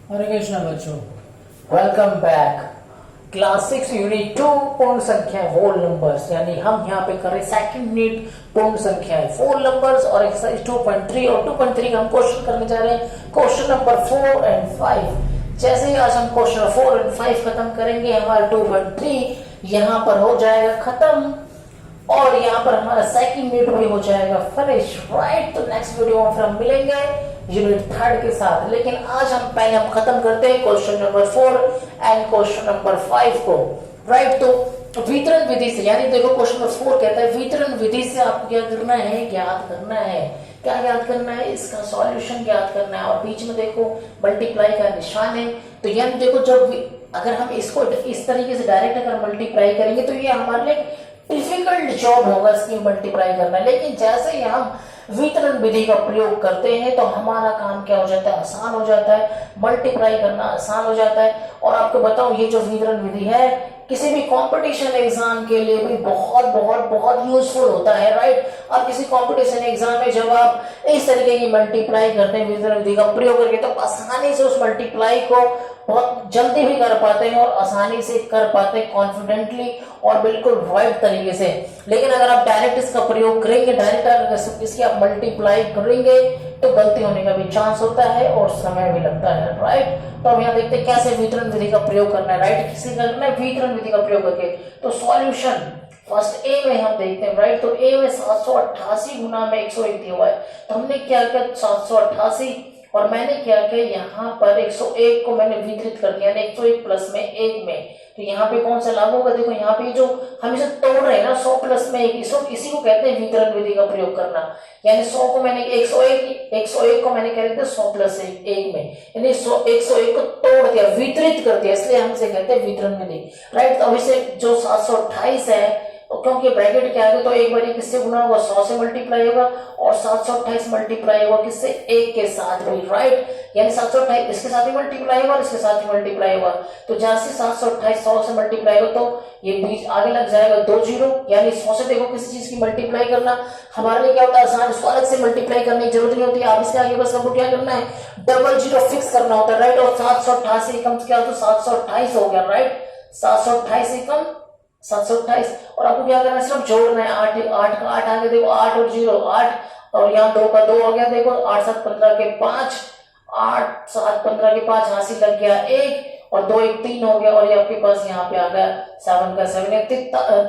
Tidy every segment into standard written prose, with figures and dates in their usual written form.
हरे कृष्णा बच्चों, welcome back. Class 6 unit 2 पूर्ण संख्या होल नंबर्स, यानी हम यहाँ पे कर रहे सेकंड यूनिट पूर्ण संख्या फोल नंबर्स और एक्सरसाइज 2.3 और 2.3 का हम क्वेश्चन करने जा रहे हैं। Question number 4 and 5। जैसे ही आज हम क्वेश्चन 4 एंड 5 खत्म करेंगे, हमारा 2.3 यहाँ पर हो जाएगा खत्म और यहाँ पर हमारा सेकंड यूनिट भी हो जाएगा फिनिश, राइट। तो नेक्स्ट वीडियो में फिर हम मिलेंगे यूनिट 3 के साथ। लेकिन आज हम पहले खत्म करते हैं question number 4 and question number 5 को, राइट। तो वितरण विधि से, यानी देखो क्वेश्चन नंबर 4 कहता है वितरण विधि से आपको क्या करना है, ज्ञात करना है। क्या ज्ञात करना है? इसका सॉल्यूशन ज्ञात करना है। और बीच में देखो मल्टीप्लाई का निशान है। तो यानी देखो जब अगर हम इसको इस तरीके से डायरेक्ट अगर मल्टीप्लाई करेंगे तो ये हमारे लिए डिफिकल्ट जॉब होगा इसकी मल्टीप्लाई करना। लेकिन जैसे ही हम वितरण विधि का प्रयोग करते हैं तो हमारा काम क्या हो जाता है, आसान हो जाता है, मल्टीप्लाई करना आसान हो जाता है। और आपको बताऊं, ये जो वितरण विधि है किसी भी कंपटीशन एग्जाम के लिए भी बहुत बहुत बहुत यूजफुल होता है, राइट। और किसी कंपटीशन एग्जाम में जब आप इस तरीके की मल्टीप्लाई करते हैं वितरण विधि का प्रयोग करके, तो आसानी से उस मल्टीप्लाई को बहुत जल्दी भी कर पाते हैं और आसानी से कर पाते हैं, कॉन्फिडेंटली और बिल्कुल राइट तरीके से। लेकिन अगर आप डायरेक्ट इसका प्रयोग करेंगे, डायरेक्ट अगर इसकी आप मल्टीप्लाई करेंगे तो गलती होने का भी चांस होता है और समय भी लगता है, राइट। तो हम यहाँ देखते हैं कैसे वितरण विधि का प्रयोग करना है, राइट। किसी करना है वितरण विधि का प्रयोग करके। तो सॉल्यूशन फर्स्ट ए में हम देखते हैं, राइट। तो ए में 788 गुना में 101 दिया हुआ है। तो हमने क्या किया, 788 और मैंने क्या किया, यहाँ पर 101 को मैंने वितरित कर दिया, 101 प्लस में 1 में। तो यहाँ पे कौन सा लागू होगा, देखो यहाँ पे जो हम इसे तोड़ रहे हैं ना, 100 प्लस में 1, इसी को कहते हैं वितरण विधि का प्रयोग करना। यानी 100 को मैंने 101 को मैंने कह रहे थे 100 प्लस 1 में, यानी 101 को तोड़ दिया, वितरित कर दिया, इसलिए हम इसे कहते हैं वितरण विधि, राइट। अब इसे जो 728 है, तो क्योंकि ब्रैकेट के आगे तो एक बार किससे गुना होगा, 100 से मल्टीप्लाई होगा और 728 मल्टीप्लाई होगा किससे, 1 के साथ भी, राइट। यानी 728 इसके साथ ही मल्टीप्लाई होगा और इसके साथ ही मल्टीप्लाई होगा। तो जैसे 728 100 से मल्टीप्लाई होगा तो ये बीच आगे लग जाएगा 2 जीरो। यानी 100 से देखो किसी चीज की मल्टीप्लाई करना हमारे लिए क्या होता है, आसान। इसको अलग से मल्टीप्लाई करने की जरूरत नहीं होती है। आप इसके आगे बस आपको क्या करना है, डबल जीरो फिक्स करना होता है, राइट। और 788 कम क्या होता है, 728 हो गया, राइट। 728 कम 728 और आपको क्या करना है, सिर्फ जोड़ना है। 8 का 8 आगे देखो, 8 और 0 8 और यहाँ 2 का 2 हो गया, देखो 8 7 15 के 5, 8 7 15 के 5 हासिल लग गया 1 और 2 1 3 हो गया। और ये आपके पास यहाँ पे आ गया 7 का 7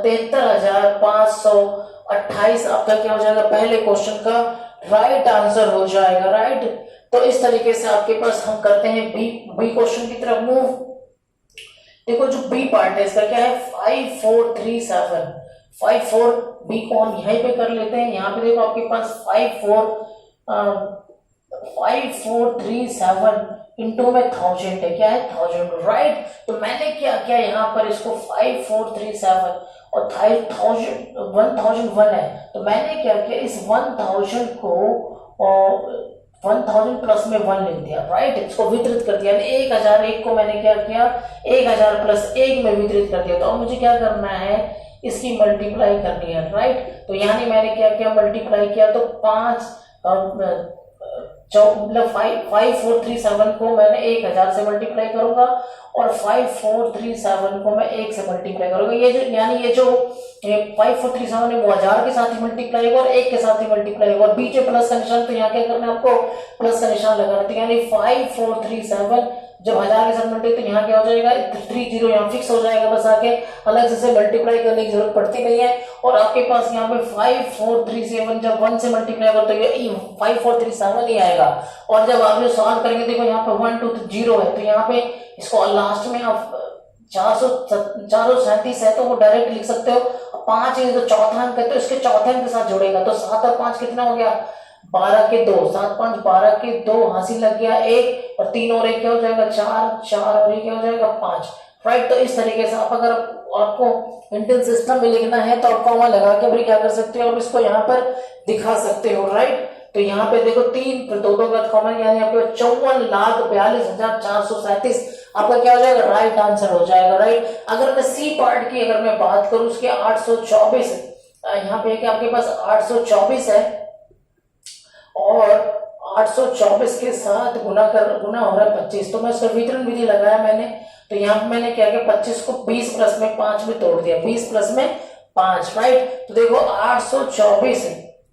73,528 आपका क्या हो जाएगा, पहले क्वेश्चन का राइट आंसर हो जाएगा, राइट। तो इस तरीके से आपके पास हम करते हैं बी क्वेश्चन की तरफ मूव। देखो जो बी पार्ट है इसका क्या है, 5437 54 बी को हम यहीं पे कर लेते हैं। यहाँ पे देखो आपके पास 5437 इंटू में 1000 है, क्या है 1000, राइट। तो मैंने क्या किया, यहाँ पर इसको 5437 और 1001 है। तो मैंने क्या किया, इस 1000 को 1000 प्लस में 1 लिख दिया, राइट। इसको वितरित कर दिया, 1001 को मैंने क्या किया, 1000 प्लस 1 में वितरित कर दिया। तो अब मुझे क्या करना है, इसकी मल्टीप्लाई करनी है, राइट। तो यानी मैंने क्या किया, मल्टीप्लाई किया तो 5437 को मैंने 1000 से मल्टीप्लाई करूंगा और 5437 को मैं 1 से मल्टीप्लाई करूंगा। ये जो 5437 है वो 1000 के साथ ही मल्टीप्लाई होगा और 1 के साथ ही मल्टीप्लाई होगा। बीच में प्लस का निशान, तो यहाँ क्या करना है आपको, प्लस का निशान लगाना है। यानी 5437 जब 1000 के साथ मल्टीप्लाई, तो यहाँ क्या हो जाएगा, 30 यहाँ फिक्स हो जाएगा, बस आके अलग से मल्टीप्लाई करने की जरूरत पड़ती नहीं है। और आपके पास यहाँ पे 5437 जब 1 से मल्टीप्लाई होगा तो ये 5437 ही आएगा। और जब आप जो सॉल्व करेंगे, देखो यहाँ पे 1 2 0 है, तो यहाँ पे इसको लास्ट में आप 437 है तो वो डायरेक्ट लिख सकते हो। 5 है तो चौथा अंक है, तो इसके चौथे अंक के साथ जोड़ेगा तो 7 और 5 कितना हो गया, 12 के 2, 7 5 12 के 2 हासिल लग गया 1 और 3 और 1 क्या हो जाएगा 4 4 और 1 क्या हो जाएगा 5, राइट। तो इस तरीके से आप अगर आपको इंडियन सिस्टम में लिखना है तो आप कॉमा लगा के भी क्या कर सकते हो, और इसको यहाँ पर दिखा सकते हो, राइट। तो यहाँ पे देखो 3 2 का कॉमन, यानी आपके 54,42,437 आपका क्या हो जाएगा, राइट आंसर हो जाएगा, राइट। अगर मैं सी पार्ट की अगर मैं बात करूं, उसके 824 यहाँ पे क्या आपके पास 824 है और 824 के साथ गुना हो रहा है 25, तो मैं इसका वितरण विधि लगाया मैंने, तो यहाँ पे मैंने क्या किया 25 को 20 प्लस में 5 में तोड़ दिया, 20 प्लस में 5, राइट। तो देखो 824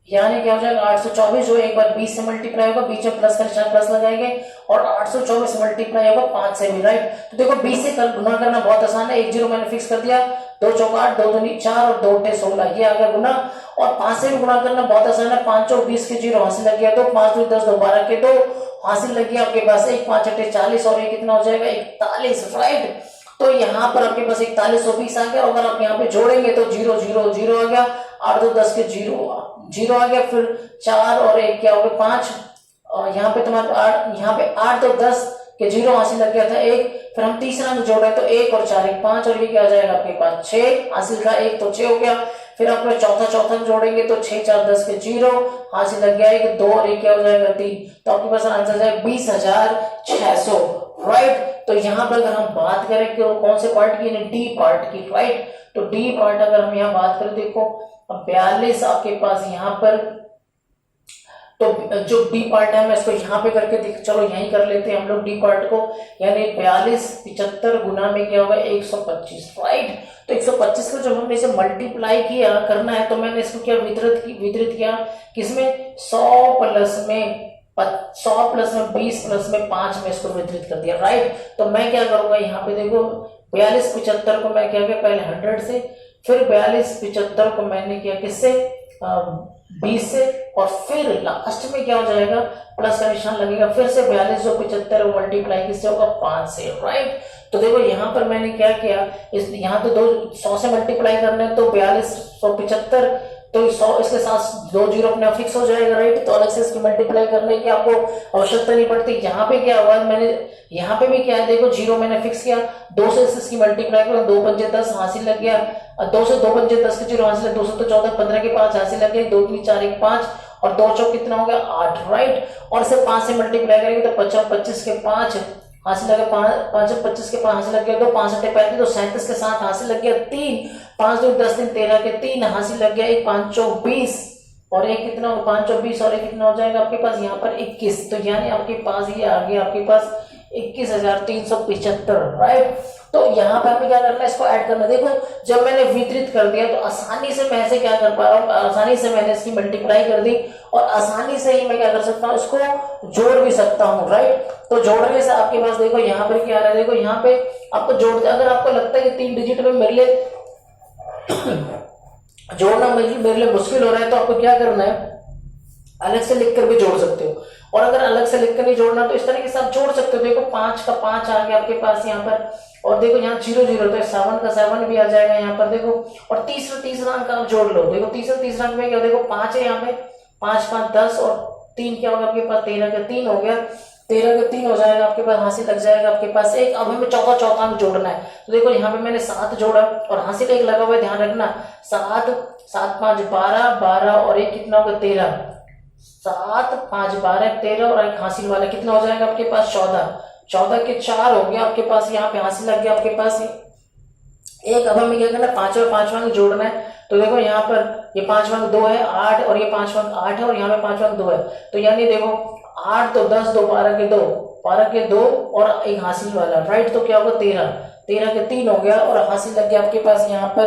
यानी क्या हो जाएगा 824 जो एक बार 20 से मल्टीप्लाई होगा, बीच में प्लस का निशान प्लस लगाएंगे, और 824 मल्टीप्लाई होगा 5 से भी, राइट। तो देखो 20 से गुना करना बहुत आसान है, एक जीरो मैंने फिक्स कर दिया, 2 चौक 8, 2 दूनी 4 और 2 टे 16, ये आ गया गुना। और 5 से भी गुना करना बहुत आसान है, 5 चौक 20 के जीरो हासिल लग गया, तो 5 दूनी 10, 2 12 के 2 हासिल लग गया आपके पास, 1 5 8 40 और ये कितना हो जाएगा 41, राइट। तो यहाँ पर आपके पास 4120 आ गया, अगर आप यहाँ पे जोड़ेंगे तो 0 0 0 आ गया, 8 2 10 के 0 आ गया, फिर 4 और 1 क्या हो गया 5, और यहाँ पे तुम्हारे 8, यहाँ पे 8 तो 10 के 0 हासिल लग गया था 1, फिर हम तीसरा में जोड़ रहे तो 1 और 4 1 5, और ये क्या आ जाएगा आपके पास 6 हासिल का 1 तो 6 हो गया, फिर आपने चौथा जोड़ेंगे तो 6 4 10 के 0 हासिल लग गया 1 2 और 1 क्या हो जाएगा 3, तो आपके पास आंसर जाएगा 20,600, राइट। तो यहाँ पर अगर हम बात करें कि कौन से पार्ट की, डी पार्ट की, राइट। तो डी पार्ट अगर हम यहाँ बात करें, देखो 42 आपके पास यहाँ पर, तो जो डी पार्ट है मैं इसको यहाँ पे करके चलो यहीं कर लेते हैं हम लोग डी पार्ट को, यानी 42 75 गुना में क्या होगा 125, राइट। तो 125 को जब हमने इसे मल्टीप्लाई किया करना है, तो मैंने इसको क्या वितरित किया किसमें 100 प्लस में 20 प्लस में 5 में इसको वितरित कर दिया, राइट। तो मैं क्या करूंगा यहाँ पे देखो 42 75 को मैं क्या किया पहले 100 से, फिर 42 75 को मैंने किया किससे 20 से, और फिर लास्ट में क्या हो जाएगा प्लस का निशान लगेगा, फिर से 42 जो 75 मल्टीप्लाई किससे होगा 5 से, राइट। तो देखो यहाँ पर मैंने क्या किया, इस यहाँ तो 100 से मल्टीप्लाई करना है, तो 42 175, तो 100 इसके साथ 2 जीरो अपने फिक्स हो जाएगा, राइट। तो अलग से इसकी मल्टीप्लाई करने की आपको आवश्यकता नहीं पड़ती। यहाँ पे क्या हुआ मैंने यहाँ पे भी क्या है देखो 0 मैंने फिक्स किया, 2 से इसकी मल्टीप्लाई करो, 2 पंजे 10 हासिल लग गया, 2 से 2 पंजे 10 के 0 हासिल, 2 से तो 14 15 के 5 हासिल लग गए, 2 3 4 1 5 और 2 चौक कितना हो गया 8, राइट। और इसे 5 से मल्टीप्लाई करेंगे तो 25 के 5 हासिल लगे, 5 25 के 5 हासिल लग गया, 2 5 8 35 तो 37 के 7 हासिल लग गया, 3 5 2 10 3 13 के 3 हासिल लग गया, 1 5 चौक 20 और एक कितना 5 चौक 20 और एक कितना हो जाएगा आपके पास यहाँ पर 21, तो यानी आपके पास ये आ गया आपके पास 21,375, राइट। तो यहाँ पे हमें क्या करना है इसको ऐड करना, देखो जब मैंने वितरित कर दिया तो आसानी से मैं ऐसे क्या कर पा रहा हूँ, आसानी से मैंने इसकी मल्टीप्लाई कर दी और आसानी से ही मैं क्या कर सकता हूँ इसको जोड़ भी सकता हूँ, राइट। तो जोड़ने से आपके पास देखो यहाँ पर क्या आ रहा है, देखो यहाँ पे आपको जोड़ते, अगर आपको लगता है कि 3 डिजिट में मेरे लिए जोड़ना मेरे लिए मुश्किल हो रहा है, तो आपको क्या करना है अलग से लिखकर भी जोड़ सकते हो, और अगर अलग से लिखकर नहीं जोड़ना तो इस तरीके से आप जोड़ सकते हो। देखो 5 का 5 आ गया आपके पास यहाँ पर, और देखो यहाँ 0 0 तो 7 का 7 भी आ जाएगा यहाँ पर, देखो और तीसरा अंक आप जोड़ लो, देखो तीसरा अंक में क्या देखो 5 है यहाँ पे, 5 5 10 और 3 क्या होगा आपके पास 13 का 3 हो गया, 13 का 3 हो जाएगा आपके पास, हासिल लग जाएगा आपके पास एक। अब हमें चौथा अंक जोड़ना है, तो देखो यहाँ पे मैंने 7 जोड़ा और हासिल एक लगा हुआ है, ध्यान रखना 7 7 5 12 और एक कितना होगा 13, 7 5 12 13 और एक हासिल वाला कितना हो जाएगा आपके पास 14 के 4 हो गया आपके पास, यहाँ पे हासिल लग गया आपके पास एक। अब हमें क्या करना है 5 और 5वां अंक जोड़ना है, तो देखो यहाँ पर ये 5वां अंक 2 है 8 और ये 5वां अंक 8 है और यहाँ पे 5वां अंक 2 है, तो यानी देखो 8 तो 10 2 12 के 2 और एक हासिल वाला, राइट। तो क्या होगा 13 के 3 हो गया और हासिल लग गया आपके पास यहाँ पर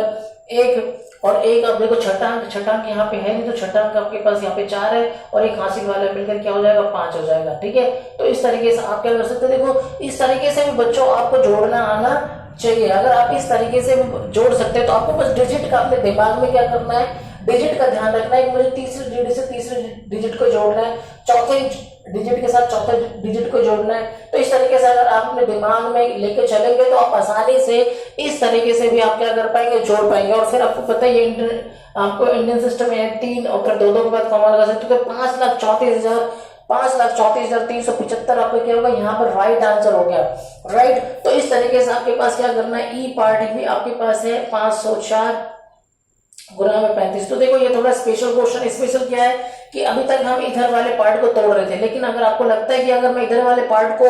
एक, और एक अब देखो छठा अंक यहाँ पे है नहीं, तो छठा अंक आपके पास यहाँ पे 4 है और एक हासिल वाला मिलकर क्या हो जाएगा 5 हो जाएगा, ठीक है। तो इस तरीके से आप क्या कर सकते हैं, देखो इस तरीके से भी बच्चों आपको जोड़ना आना चाहिए। अगर आप इस तरीके से भी जोड़ सकते हैं तो आपको बस डिजिट का अपने दिमाग में क्या करना है, डिजिट का ध्यान रखना है कि मुझे तीसरे डिजिट से तीसरे डिजिट को जोड़ना है, चौथे डिजिट के साथ चौथे डिजिट को जोड़ना है। तो इस तरीके से अगर आप अपने दिमाग में लेके चलेंगे तो आप आसानी से इस तरीके से भी आप क्या कर पाएंगे जोड़ पाएंगे। और फिर आपको पता है ये आपको इंडियन सिस्टम में 3 और फिर 2 के बाद कॉमा लगा सकते हो, तो 5,34,375 आपको क्या होगा यहाँ पर राइट आंसर हो गया, राइट। तो इस तरीके से आपके पास क्या करना है, ई पार्ट भी आपके पास है 504 गुना में 35। तो देखो ये थोड़ा स्पेशल क्वेश्चन, स्पेशल क्या है कि अभी तक हम इधर वाले पार्ट को तोड़ रहे थे, लेकिन अगर आपको लगता है कि अगर मैं इधर वाले पार्ट को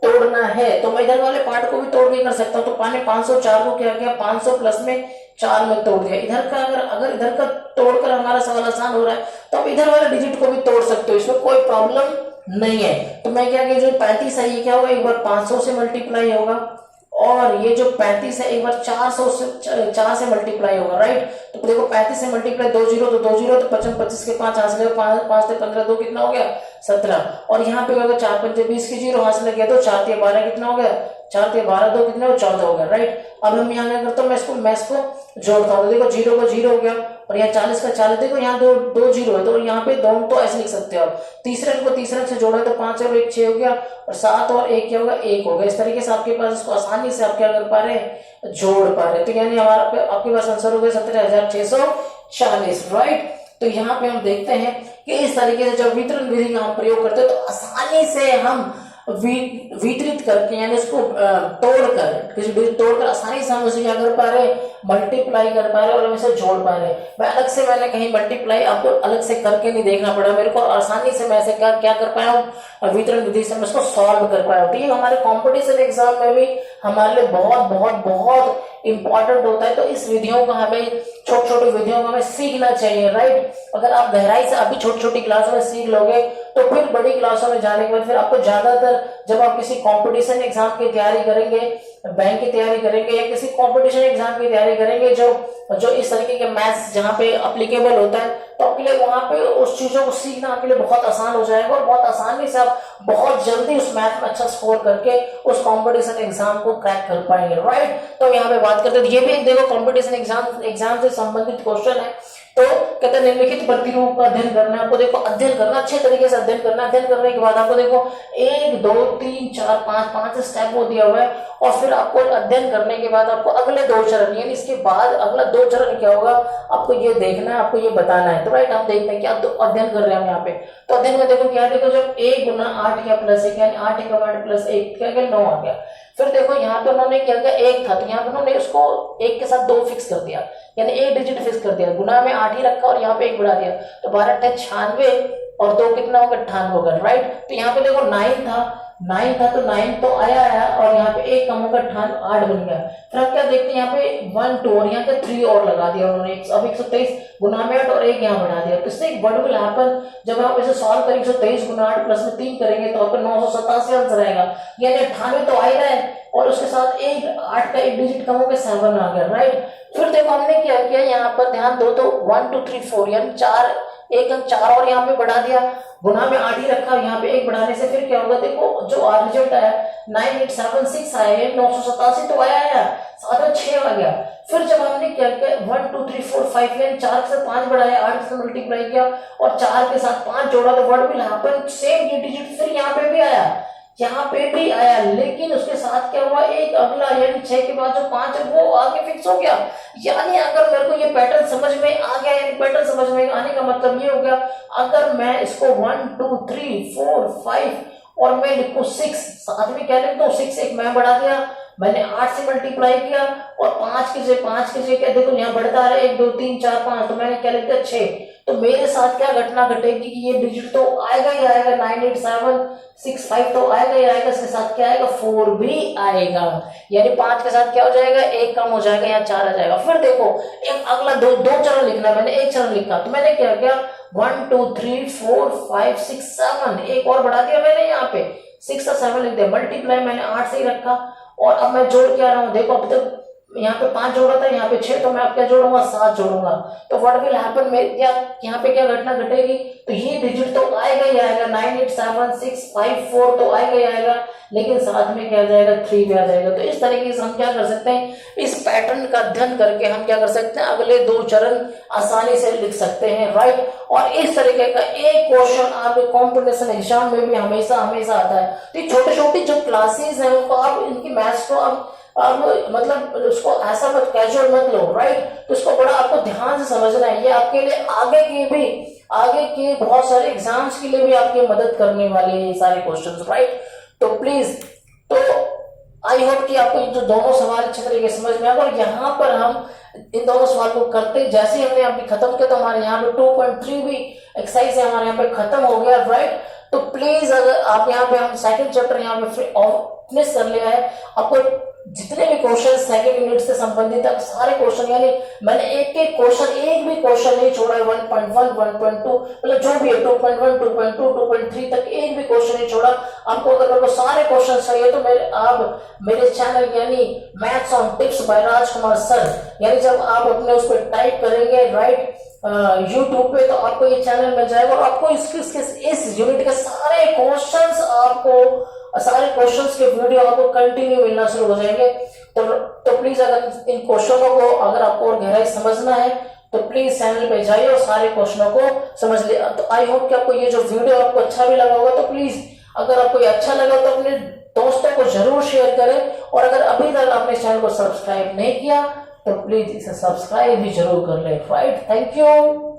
तोड़ना है तो मैं इधर वाले पार्ट को भी तोड़ के कर सकता हूँ। तो 504 को क्या किया 500 प्लस में 4 में तोड़ दिया। इधर का अगर इधर का तोड़कर हमारा सवाल आसान हो रहा है तो आप इधर वाले डिजिट को भी तोड़ सकते हो, इसमें कोई प्रॉब्लम नहीं है। तो मैं क्या कि जो 35 है ये क्या होगा, एक बार 500 से मल्टीप्लाई होगा, और ये जो 35 है एक बार 400 से 4 से मल्टीप्लाई होगा, राइट। तो देखो 35 से मल्टीप्लाई 2 जीरो तो 2 जीरो, तो 55 25 के 5 हासिल है, 5 से 15 2 कितना हो गया 17, और यहाँ पे होगा 4 पंजे 20 की जीरो हासिल किया तो 4 से 12 कितना हो गया 4 से 12 2 कितना हो 14 हो गया, राइट। अब हम यहाँ क्या करता हूँ, मैं इसको जोड़ता हूँ, देखो जीरो का जीरो हो गया और यहाँ 40 का 40, देखो यहाँ दो जीरो है तो यहाँ पे दोनों तो ऐसे लिख सकते हो आप, तीसरे को तीसरे से जोड़ा तो 5 और 1 6 हो गया, और 7 और 1 क्या होगा 1 हो गया। इस तरीके से आपके पास इसको आसानी से आप क्या कर पा रहे हैं, जोड़ पा रहे हैं। तो यानी हमारा आपके पास आंसर हो गया 17,640, राइट। तो यहाँ पे हम देखते हैं कि इस तरीके से जब वितरण विधि का हम प्रयोग करते हैं तो आसानी से हम वितरित करके यानी उसको तोड़कर किसी डिजिट तोड़कर आसानी से हम उसे क्या कर पा रहे, मल्टीप्लाई कर पा रहे और हम इसे जोड़ पा रहे। मैंने कहीं मल्टीप्लाई आपको अलग से करके नहीं देखना पड़ा मेरे को, आसानी से मैं ऐसे क्या कर पाया हूँ, वितरण विधि से मैं इसको सॉल्व कर पाया हूँ। ठीक है, हमारे कॉम्पिटिशन एग्जाम में भी हमारे लिए बहुत बहुत बहुत इंपॉर्टेंट होता है। तो इस विधियों का हमें छोटी छोटी विधियों को हमें सीखना चाहिए, राइट। अगर आप गहराई से अभी छोटी छोटी क्लासों में सीख लोगे तो फिर बड़ी क्लासों में जाने के बाद फिर आपको ज्यादातर जब आप किसी कंपटीशन एग्जाम की तैयारी करेंगे, बैंक की तैयारी करेंगे या किसी कंपटीशन एग्जाम की तैयारी करेंगे जो इस तरीके के मैथ्स जहाँ पे अप्लीकेबल होता है, तो आपके लिए वहां पे उस चीजों को सीखना आपके लिए बहुत आसान हो जाएगा और बहुत आसानी से आप बहुत जल्दी उस मैथ में अच्छा स्कोर करके उस कंपटीशन एग्जाम को क्रैक कर पाएंगे, राइट। तो यहाँ पे बात करते हैं, ये भी एक देखो कंपटीशन एग्जाम से संबंधित क्वेश्चन है। तो कहते हैं निम्नलिखित प्रतिरूप का अध्ययन करना है आपको, देखो अध्ययन करना, अच्छे तरीके से अध्ययन करना। अध्ययन करने के बाद आपको देखो 1 2 3 4 5 स्टेप वो दिया हुआ है, और फिर आपको अध्ययन करने के बाद आपको अगले 2 चरण यानी इसके बाद अगला 2 चरण क्या होगा आपको ये देखना है, आपको ये बताना है। तो राइट, हम देखते हैं क्या अध्ययन कर रहे हैं हम यहाँ पे। तो अध्ययन में देखो क्या, देखो जब 1 गुना 8 या प्लस 1 यानी 8 का 8 प्लस 1 क्या 9 आ गया। फिर देखो यहाँ पे उन्होंने क्या किया, 1 था तो यहाँ पे उन्होंने उसको 1 के साथ 2 फिक्स कर दिया, यानी 1 डिजिट फिक्स कर दिया, गुना में 8 ही रखा और यहाँ पे 1 बढ़ा दिया, तो 12 96 और 2 कितना होगा 98 होगा, राइट। तो यहाँ पे देखो 9 था तो 9 तो आया और यहाँ पे 1 कम होगा 8 बन गया। फिर आप क्या देखते हैं यहाँ पे 1 2 और यहाँ पे 3 और लगा दिया उन्होंने, अब 123 गुना में 8 और 1 यहाँ बढ़ा दिया। तो इससे एक व्हाट विल हैपन, जब आप इसे सॉल्व करेंगे 123 गुना 8 प्लस में 3 करेंगे तो आपका 987 आंसर आएगा, यानी 98 तो आ ही रहा है और उसके साथ 8 का 1 डिजिट कम हो गया 7 आ गया, राइट। फिर देखो हमने क्या किया, यहाँ पर ध्यान दो तो 1 2 3 4 यानी 4 1 4 और यहाँ पे बढ़ा दिया, गुना में 8 ही रखा, यहाँ पे 1 बढ़ाने से फिर क्या होगा, देखो जो रिजल्ट आया 9876 आया, 987 तो आया, साथ में 6 आ गया। फिर जब हमने क्या किया 1 2 3 4 5 यानी 4 के साथ 5 बढ़ाया, 8 से मल्टीप्लाई किया और 4 के साथ 5 जोड़ा तो व्हाट विल हैपन, सेम ये डिजिट फिर यहाँ पे भी आया, यहाँ पे भी आया, लेकिन उसके साथ क्या हुआ, एक अगला यानी 6 के बाद जो 5 है वो आगे फिक्स हो गया। यानी अगर मेरे को ये पैटर्न समझ में आ गया, यानी पैटर्न समझ में आने का मतलब ये हो गया, अगर मैं इसको 1 2 3 4 5 और मैं लिखूं 6, साथ में क्या लिखता हूँ 6, एक मैं बढ़ा दिया, मैंने 8 से मल्टीप्लाई किया और 5 के से क्या देखो यहाँ बढ़ता है 1 2 3 4 5, तो मैंने क्या लिख दिया 6। तो मेरे साथ क्या घटना घटेगी कि ये डिजिट तो आएगा ही आएगा, 98765 तो आएगा ही आएगा, इसके साथ क्या आएगा 4 भी आएगा, यानी 5 के साथ क्या हो जाएगा 1 कम हो जाएगा, यहाँ 4 आ जाएगा। फिर देखो एक अगला दो चरण लिखना, मैंने 1 चरण लिखा तो मैंने क्या किया 1 2 3 4 5 6 7 एक और बढ़ा दिया मैंने, यहाँ पे 6 और 7 लिख दिया, मल्टीप्लाई मैंने 8 से ही रखा और अब मैं जोड़ के आ रहा हूँ, देखो अब तक यहाँ पे 5 जोड़ा था, यहाँ पे 6, तो मैं अब क्या जोड़ूंगा 7 जोड़ूंगा, तो व्हाट विल हैपन में यहाँ पे क्या घटना घटेगी, तो ये डिजिट तो आएगा ही आएगा, 987654 तो आएगा ही आएगा, लेकिन साथ में क्या आ जाएगा 3 भी आ जाएगा। तो इस तरीके से हम क्या कर सकते हैं, इस पैटर्न का अध्ययन करके हम क्या कर सकते हैं, अगले 2 चरण आसानी से लिख सकते हैं, राइट। और इस तरीके का एक क्वेश्चन आपके कॉम्पिटिशन एग्जाम में भी हमेशा आता है। तो छोटे छोटी जो क्लासेस है उनको आप इनकी मैथ्स को अब मतलब उसको ऐसा मत कैजुअल मत लो, राइट। तो इसको बड़ा आपको ध्यान से समझना है, ये आपके लिए आगे के बहुत सारे एग्जाम्स के लिए भी आपकी मदद करने वाले हैं ये सारे क्वेश्चंस, राइट। तो प्लीज, तो आई होप कि आपको जो दोनों सवाल अच्छे तरीके से समझ में आएगा। और यहाँ पर हम इन दोनों सवाल को करते जैसे ही हमने अभी खत्म किया तो हमारे यहाँ पे 2.3 भी एक्सरसाइज है हमारे यहाँ पे खत्म हो गया, राइट। तो प्लीज अगर आप यहाँ पे हम सेकंड चैप्टर यहाँ पे फिनिश कर लिया है। आपको जितने भी क्वेश्चन सेकंड यूनिट से संबंधित है सारे क्वेश्चन, यानी मैंने एक भी क्वेश्चन नहीं छोड़ा है। 1.1 1.2 मतलब जो भी है 2.1 2.2 2.3 तक एक भी क्वेश्चन नहीं छोड़ा। आपको अगर मेरे को सारे क्वेश्चन चाहिए तो आप मेरे चैनल यानी maths on tips by Rajkumar sir, यानी जब आप अपने उस पर टाइप करेंगे राइट यूट्यूब पे तो आपको ये चैनल मिल जाएगा और आपको इस यूनिट के सारे क्वेश्चंस के वीडियो आपको कंटिन्यू मिलना शुरू हो जाएंगे। तो प्लीज अगर इन क्वेश्चनों को अगर आपको और गहराई समझना है तो प्लीज चैनल पे जाइए और सारे क्वेश्चनों को समझ लिया। तो आई होप कि आपको ये जो वीडियो आपको अच्छा भी लगा होगा। तो प्लीज अगर आपको ये अच्छा लगा तो अपने दोस्तों को जरूर शेयर करें और अगर अभी तक आपने चैनल को सब्सक्राइब नहीं किया तो प्लीज इसे सब्सक्राइब भी जरूर कर ले। Right, thank you.